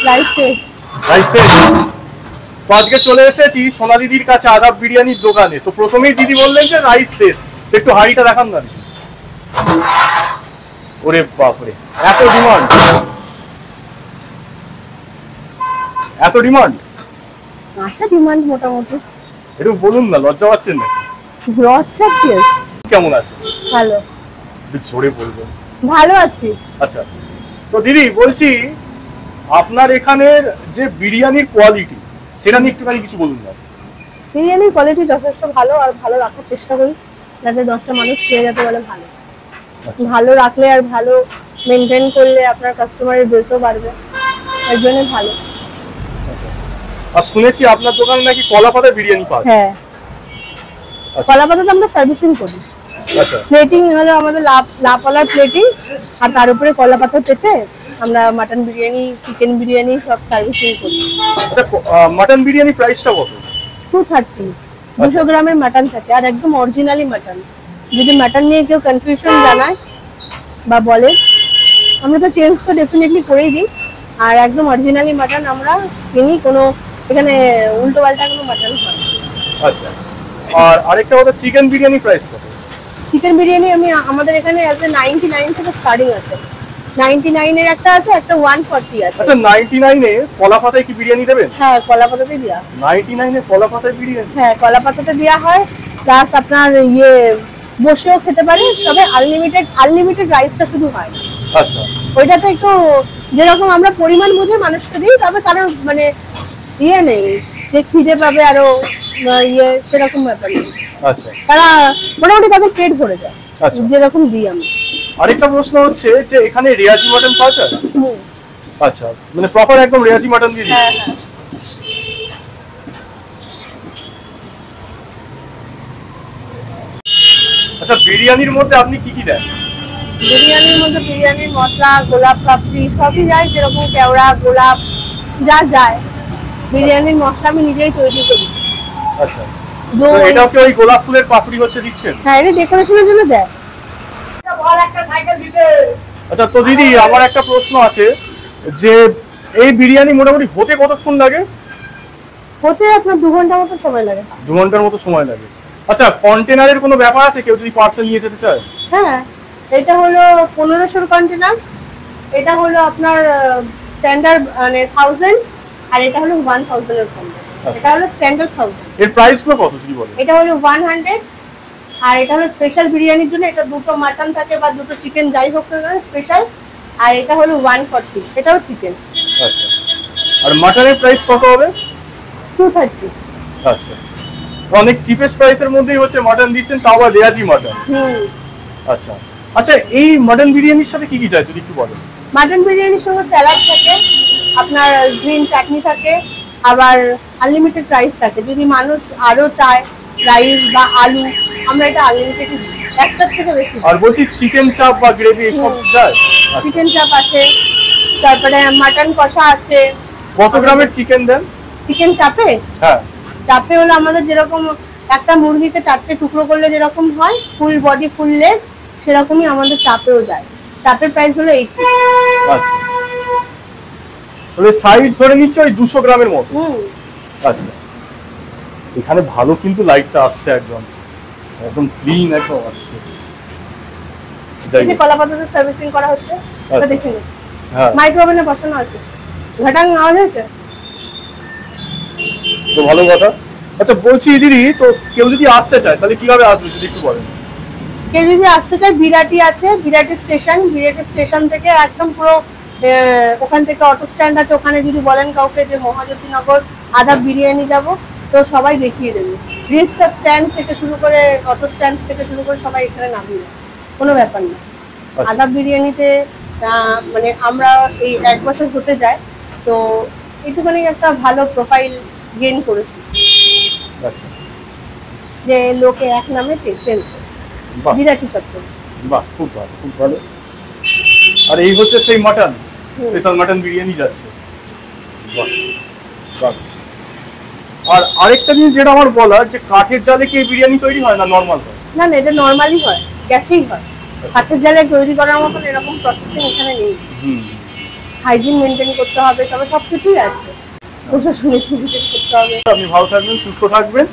রাইসে তো আজকে চলে এসেছি সোনা দিদির কাছে আদাব বিরিয়ানির দোকানে। তো প্রথমেই দিদি বললেন যে রাইস শেষ, তো একটু হাঁড়িটা দেখান না। ওরে বাপরে, এত ডিমান্ড, এত ডিমান্ড। আচ্ছা ডিমান্ড মোটামুটি। একটু বলুন না, লজ্জা পাচ্ছেন না? লজ্জা কি? কেমন আছে? ভালো। একটু জোরে বলবেন। ভালো আছি। আচ্ছা, তো দিদি বলছি আপনার এখানের যে বিরিয়ানির কোয়ালিটি সেটা নিয়ে একটুখানি কিছু বলুন না। বিরিয়ানির কোয়ালিটি যথেষ্ট ভালো, আর ভালো রাখার চেষ্টা করি যাতে 10টা মানুষ খেয়ে যেতে বলে ভালো। ভালো রাখলে আর ভালো মেনটেন করলে আপনার কাস্টমারের বেসও বাড়বে, এর জন্য ভালো। আচ্ছা, আর শুনেছি আপনার দোকানে নাকি কলাপাতা বিরিয়ানি পাওয়া যায়। হ্যাঁ, কলাপাতাতে আমরা সার্ভিসিং করি। আচ্ছা, প্লেটিং হলো আমাদের লাপওয়ালার প্লেটিং, আর তার উপরে কলাপাতা পেতে আমরা মাটন বিরিয়ানি, চিকেন বিরিয়ানি সব সার্ভিসিং করি। আচ্ছা, মাটন বিরিয়ানি প্রাইসটা কত? 230। 200 গ্রামের মাটন থাকে, আর একদম অরিজিনালি মাটন। যদি মাটন নিয়ে কেউ কনফিউশন জানায় বা বলে, আমরা তো চেঞ্জ তো ডেফিনেটলি করেই দিই, আর একদম অরিজিনালি মাটন আমরা কিনি, কোনো এখানে উল্টো পাল্টা কোনো মাটন হয় না। আচ্ছা, আর আরেকটা কথা, চিকেন বিরিয়ানি প্রাইস কত? চিকেন বিরিয়ানি আমাদের এখানে আছে 99 থেকে স্টার্টিং আছে। 99 এর একটা আছে, একটা 140 আছে। আচ্ছা, 99 এ কলাপাতায় কি বিরিয়ানি দেবেন? হ্যাঁ, কলাপাতাতে দেয়া। 99 এ কলাপাতায় বিরিয়ানি? হ্যাঁ, কলাপাতাতে দেয়া হয়, প্লাস আপনার বসেও খেতে পারে, তবে আনলিমিটেড রাইসটা শুধু হয় না। আচ্ছা, ওইটাতে একটু যেরকম আমরা পরিমাণ বুঝে মানুষকে দিই, তবে কারোর মানে নেই যে খিদে পাবে আরো সেরকম ব্যাপার নেই। আচ্ছা, তারা মোটামুটি তাদের পেট ভরে যায়। আচ্ছা, যেরকম দিই আমি। আরেকটা প্রশ্ন হচ্ছে যে এখানে রেয়াজি মাটন পাওয়া যায়? আচ্ছা, মানে প্রপার একদম রেয়াজি মাটন দিয়ে দিই? হ্যাঁ হ্যাঁ। আচ্ছা, বিরিয়ানির মধ্যে আপনি কি কি দেন? বিরিয়ানির মধ্যে বিরিয়ানির মশলা, গোলাপ পাপড়ি সবই যায়, যেরকম কেওড়া, গোলাপ যা যায়। বিরিয়ানির মশলা আমি নিজেই তৈরি করি। আচ্ছা, তো এটাও কি ওই গোলাপ ফুলের পাপড়ি হচ্ছে দিচ্ছেন? হ্যাঁ, এটা ডেকোরেশনের জন্য দেয়। আচ্ছা, তো দিদি আমার একটা প্রশ্ন আছে যে এই বিরিয়ানি মোটামুটি হতে কতক্ষণ লাগে? হতে আপনার 2 ঘন্টা মতো সময় লাগে। 2 ঘন্টার মতো সময় লাগে। আচ্ছা, কন্টেনারের কোনো ব্যাপার আছে কেউ যদি পার্সেল নিয়ে যেতে চায়? হ্যাঁ, এটা হলো 1500 কন্টেনার, এটা হলো আপনার স্ট্যান্ডার্ড মানে 1000, আর এটা হলো 1000 এর কন্টেনার। এটা হলো স্ট্যান্ডার্ড 1000। এর প্রাইস গুলো কত যদি বলেন? এটা হলো 100, আর এটা হলো স্পেশাল বিরিয়ানির জন্য, এটা দুটো মাটন থাকে বা দুটো চিকেন যাই হোক না স্পেশাল, আর এটা হলো 140, এটাও চিকেন। আচ্ছা, আর মাটনের প্রাইস কত হবে? 230। আচ্ছা, অনেক চিপেস্ট প্রাইসের মধ্যেই হচ্ছে মাটন দিচ্ছেন, তাও আবার রেয়াজি মাটন। আচ্ছা, আচ্ছা, এই মাটন বিরিয়ানির সাথে কি কি চাই যদি একটু বলেন? মাটন বিরিয়ানির সঙ্গে স্যালাড থাকে, আপনার গ্রিন চাটনি থাকে, আবার আনলিমিটেড রাইস থাকে। যদি মানুষ আরো চায় রাইস বা আলু, আমরা এটা আনলিমিটেড একটার থেকে বেশি। আর বলছি চিকেন চাপ বা গ্রেভি এসব যায়? চিকেন চাপ আছে, তারপরে মাটন কষা আছে। কত গ্রামের চিকেন দেন চিকেন চাপে? হ্যাঁ, চাপে হলো আমাদের যেরকম একটা মুরগিকে 4টে টুকরো করলে যেরকম হয়, ফুল বডি ফুল লেগ, সেরকমই আমাদের চাপেও যায়। চাপের প্রাইস হলো 80। আচ্ছা, তাহলে সাইজ ধরে নিচ্ছে ওই 200 গ্রামের মতো। আচ্ছা, এখানে ভালো কিন্তু লাইটটা আসছে, একদম একদম ক্লিন একদম আসছে। এই যে কলাপাতাতে সার্ভিসিং করা হচ্ছে, এটা দেখে নিন। হ্যাঁ, মাইক্রোওভেনে বসানো আছে। ঘটাং আওয়াজ হচ্ছে তো ভালো কথা। আচ্ছা, বলছি দিদি, তো কেউ যদি আসতে চায় তাহলে কিভাবে আসবে যদি একটু বলেন? কেউ যদি আসতে চায়, বিরাটি আছে, বিরাটি স্টেশন থেকে একদম পুরো ওখান থেকে অটো স্ট্যান্ড আছে, ওখানে যদি বলেন কাউকে যে মহাজ্যোতিনগর আদাব বিরিয়ানি যাব, তো সবাই দেখিয়ে দেবে। রিক্সা স্ট্যান্ড থেকে শুরু করে, অটো স্ট্যান্ড থেকে শুরু করে সবাই এখানে নামিয়ে, কোনো ব্যাপার না। আদাব বিরিয়ানিতে মানে আমরা এই 1 বছর হতে যায়, তো একটুখানি একটা ভালো প্রোফাইল গেইন করেছি। আচ্ছা, যে লোকে এক নামে চেন বিরাটি চত্বর। বাহ, খুব ভালো, খুব ভালো। আর এই হচ্ছে সেই মাটন, স্পেশাল মাটন বিরিয়ানি যাচ্ছে। বাহ, বাহ। আর আরেকটা জিনিস যেটা আমার বলা, যে কাঠের জালে কি বিরিয়ানি তৈরি হয় না নরমাল হয়? না না, এটা নরমালি হয়, গ্যাসেই হয়। কাঠের জালে তৈরি করার মতন এরকম প্রসেসিং এখানে নেই। হাইজিন মেনটেন করতে হবে, তবে সবকিছুই আছে, প্রশাসনিক মেনটেন করতে হবে। আপনি ভালো থাকবেন, সুস্থ থাকবেন।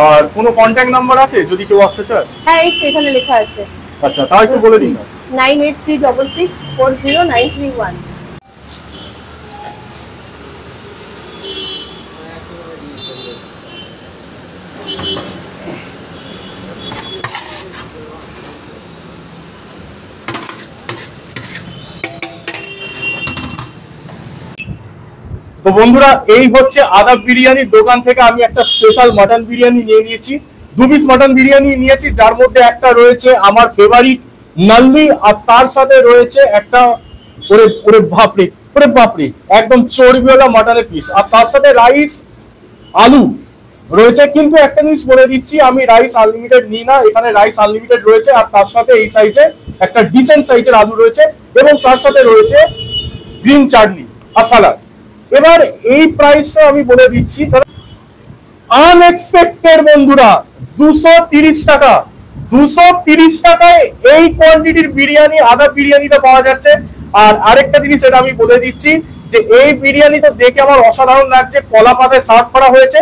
আর কোনো কন্ট্যাক্ট নাম্বার আছে যদি কেউ আসতে চায়? হ্যাঁ, এই তো এখানে লেখা আছে। আচ্ছা, তাও একটু বলে দিন না। 9836640931। তো বন্ধুরা, এই হচ্ছে আদাব বিরিয়ানির দোকান থেকে আমি একটা স্পেশাল মাটন বিরিয়ানি নিয়ে নিয়েছি। 2 পিস মাটন বিরিয়ানি নিয়েছি, যার মধ্যে একটা রয়েছে আমার ফেভারিট নাল্লি, আর তার সাথে রয়েছে একটা ওরে ওরে বাপরে ওরে বাপরে একদম চর্বিওয়ালা মাটনের পিস, আর তার সাথে রাইস আলু রয়েছে। কিন্তু একটা জিনিস বলে দিচ্ছি, আমি রাইস আনলিমিটেড নিই না, এখানে রাইস আনলিমিটেড রয়েছে, আর তার সাথে এই সাইজে একটা ডিসেন্ট সাইজের আলু রয়েছে, এবং তার সাথে রয়েছে গ্রিন চাটনি আর সালাড। এবার এই প্রাইসটা আমি বলে দিচ্ছি, আনএক্সপেক্টেড বন্ধুরা, 230 টাকা। 230 টাকায় এই কোয়ান্টিটির বিরিয়ানি আদাব বিরিয়ানিতে পাওয়া যাচ্ছে। আর আরেকটা জিনিস এটা আমি বলে দিচ্ছি যে এই বিরিয়ানি তো দেখে আমার অসাধারণ লাগছে, কলা পাতায় সার্ভ করা হয়েছে।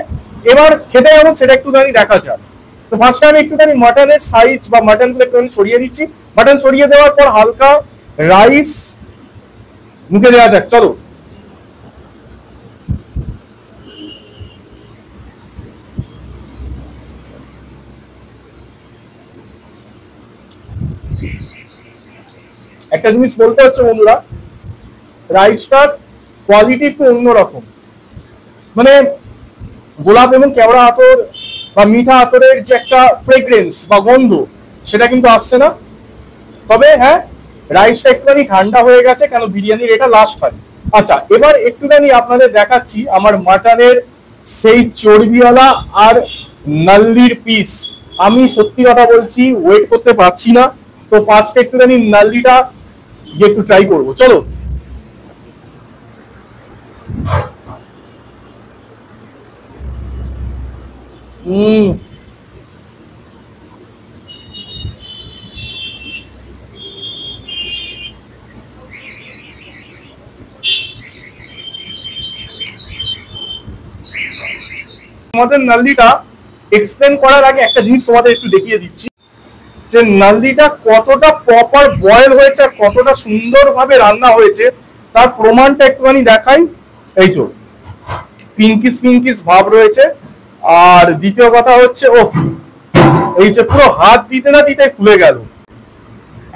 এবার খেতে যেমন সেটা একটুখানি দেখা যাক। তো ফার্স্টে আমি একটুখানি মাটনের সাইজ বা মাটনগুলো একটুখানি সরিয়ে দিচ্ছি। মাটন সরিয়ে দেওয়ার পর হালকা রাইস মুখে দেওয়া যাক, চলো। একটা জিনিস বলতে হচ্ছে বন্ধুরা, রাইসটার কোয়ালিটি একটু অন্যরকম, মানে গোলাপ এবং কেওড়া আতর বা মিঠা আতরের যে একটা ফ্রেগ্রেন্স বা গন্ধ, সেটা কিন্তু আসছে না। তবে হ্যাঁ, রাইসটা একটুখানি ঠান্ডা হয়ে গেছে, কেন বিরিয়ানির এটা লাস্ট হয়। আচ্ছা, এবার একটুখানি আপনাদের দেখাচ্ছি আমার মাটনের সেই চর্বিওয়ালা আর নাল্লির পিস। আমি সত্যি কথা বলছি, ওয়েট করতে পারছি না। তো ফার্স্ট একটুখানি নাল্লিটা একটু ট্রাই করবো, চলো। তোমাদের নাল্লিটা এক্সপ্লেন করার আগে একটা জিনিস তোমাদের একটু দেখিয়ে দিচ্ছি, যে নাল্লিটা কতটা প্রপার বয়েল হয়েছে আর কতটা সুন্দরভাবে রান্না হয়েছে তার প্রমাণটা একটুখানি দেখাই। এই যে পিঙ্কিস পিঙ্কিস ভাব রয়েছে। আর দ্বিতীয় কথা হচ্ছে, ও এই যে পুরো হাত দিতে না দিতে খুলে গেল।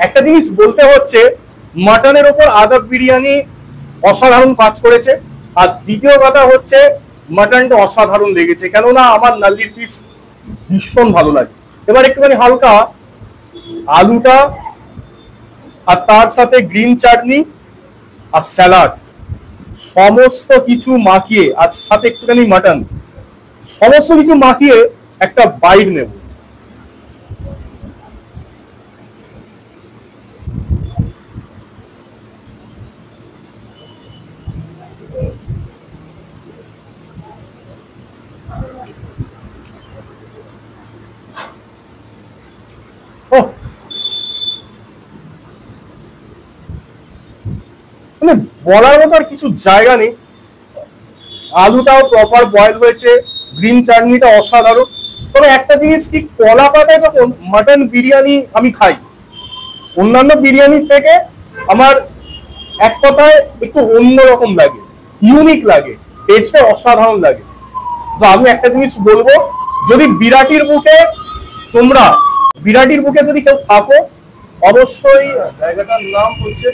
একটা জিনিস বলতে হচ্ছে, মাটনের ওপর আদাব বিরিয়ানি অসাধারণ কাজ করেছে। আর দ্বিতীয় কথা হচ্ছে, মাটনটা অসাধারণ লেগেছে, কেননা আমার নাল্লির পিস ভীষণ ভালো লাগে। এবার একটুখানি হালকা আলুটা আর তার সাথে গ্রিন চাটনি আর স্যালাড সমস্ত কিছু মাখিয়ে, আর সাথে একটুখানি মাটন, সমস্ত কিছু মাখিয়ে একটা বাইট নেব। মানে বলার মতো আর কিছু জায়গা নেই। আলুটাও প্রপার বয়েল হয়েছে, গ্রিন চাটনিটা অসাধারণ। তবে একটা জিনিস কি, কলা পাতায় যখন মাটন বিরিয়ানি আমি খাই, অন্যান্য বিরিয়ানির থেকে আমার এক কথায় একটু অন্যরকম লাগে, ইউনিক লাগে, টেস্টটা অসাধারণ লাগে। তো আমি একটা জিনিস বলবো, যদি বিরাটির বুকে যদি কেউ থাকো, অবশ্যই। জায়গাটার নাম হচ্ছে,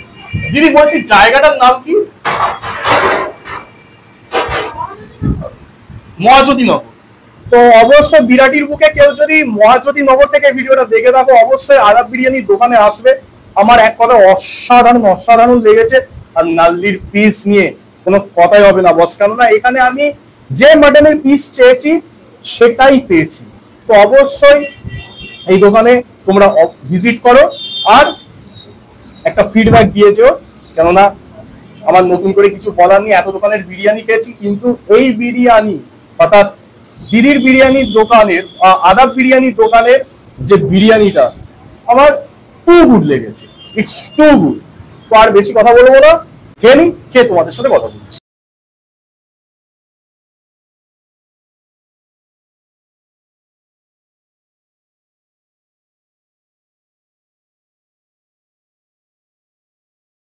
দিদি বলছি জায়গাটার নাম কি? মহাজ্যোতি নগর। তো অবশ্যই বিরাটির বুকে কেউ যদি মহাজ্যোতি নগর থেকে ভিডিওটা দেখে থাকো, অবশ্যই আদাব বিরিয়ানির দোকানে আসবে। আমার এক কথা অসাধারণ অসাধারণ লেগেছে। আর নাল্লির পিস নিয়ে কোনো কথাই হবে না বস, কেননা এখানে আমি যে মাটনের পিস চেয়েছি সেটাই পেয়েছি। তো অবশ্যই এই দোকানে তোমরা ভিজিট করো আর একটা ফিডব্যাক দিয়ে যেও, কেননা আমার নতুন করে কিছু বলার নেই। এত দোকানের বিরিয়ানি খেয়েছি, কিন্তু এই বিরিয়ানি অর্থাৎ দিদির বিরিয়ানির দোকানের, আদাব বিরিয়ানির দোকানের যে বিরিয়ানিটা আমার টু গুড লেগেছে, ইটস টু গুড। তো আর বেশি কথা বলবো না, খেয়ে নিই, খেয়ে তোমাদের সাথে কথা বলছি।